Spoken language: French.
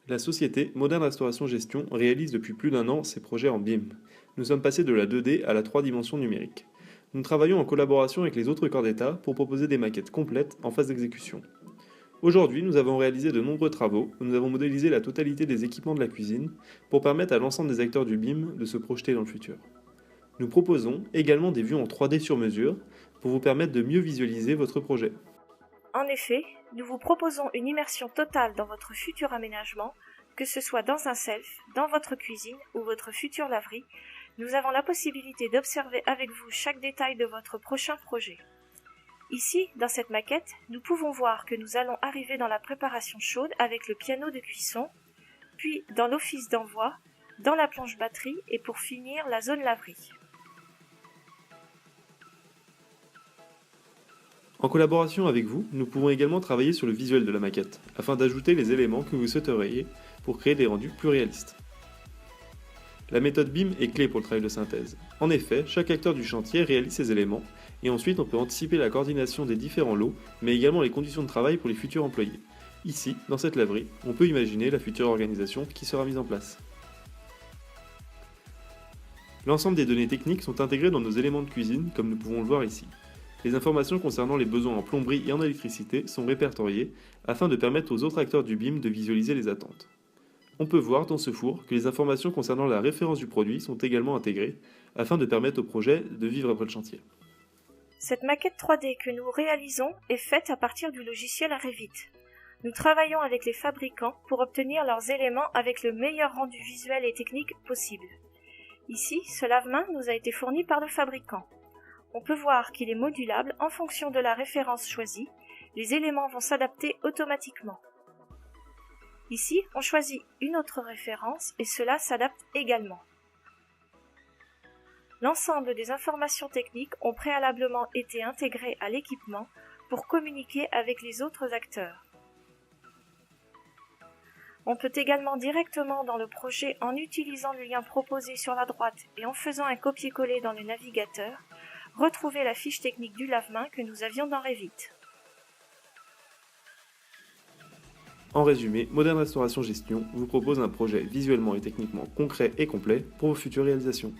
La société Moderne Restauration Gestion réalise depuis plus d'un an ses projets en BIM. Nous sommes passés de la 2D à la 3 dimensions numérique. Nous travaillons en collaboration avec les autres corps d'État pour proposer des maquettes complètes en phase d'exécution. Aujourd'hui, nous avons réalisé de nombreux travaux où nous avons modélisé la totalité des équipements de la cuisine pour permettre à l'ensemble des acteurs du BIM de se projeter dans le futur. Nous proposons également des vues en 3D sur mesure pour vous permettre de mieux visualiser votre projet. En effet, nous vous proposons une immersion totale dans votre futur aménagement, que ce soit dans un self, dans votre cuisine ou votre future laverie. Nous avons la possibilité d'observer avec vous chaque détail de votre prochain projet. Ici, dans cette maquette, nous pouvons voir que nous allons arriver dans la préparation chaude avec le piano de cuisson, puis dans l'office d'envoi, dans la planche batterie et pour finir la zone laverie. En collaboration avec vous, nous pouvons également travailler sur le visuel de la maquette, afin d'ajouter les éléments que vous souhaiteriez pour créer des rendus plus réalistes. La méthode BIM est clé pour le travail de synthèse. En effet, chaque acteur du chantier réalise ses éléments, et ensuite on peut anticiper la coordination des différents lots, mais également les conditions de travail pour les futurs employés. Ici, dans cette laverie, on peut imaginer la future organisation qui sera mise en place. L'ensemble des données techniques sont intégrées dans nos éléments de cuisine, comme nous pouvons le voir ici. Les informations concernant les besoins en plomberie et en électricité sont répertoriées afin de permettre aux autres acteurs du BIM de visualiser les attentes. On peut voir dans ce four que les informations concernant la référence du produit sont également intégrées afin de permettre au projet de vivre après le chantier. Cette maquette 3D que nous réalisons est faite à partir du logiciel Revit. Nous travaillons avec les fabricants pour obtenir leurs éléments avec le meilleur rendu visuel et technique possible. Ici, ce lave-main nous a été fourni par le fabricant. On peut voir qu'il est modulable en fonction de la référence choisie. Les éléments vont s'adapter automatiquement. Ici, on choisit une autre référence et cela s'adapte également. L'ensemble des informations techniques ont préalablement été intégrées à l'équipement pour communiquer avec les autres acteurs. On peut également directement dans le projet, en utilisant le lien proposé sur la droite et en faisant un copier-coller dans le navigateur, retrouver la fiche technique du lave-main que nous avions dans Revit. En résumé, Moderne Restauration Gestion vous propose un projet visuellement et techniquement concret et complet pour vos futures réalisations.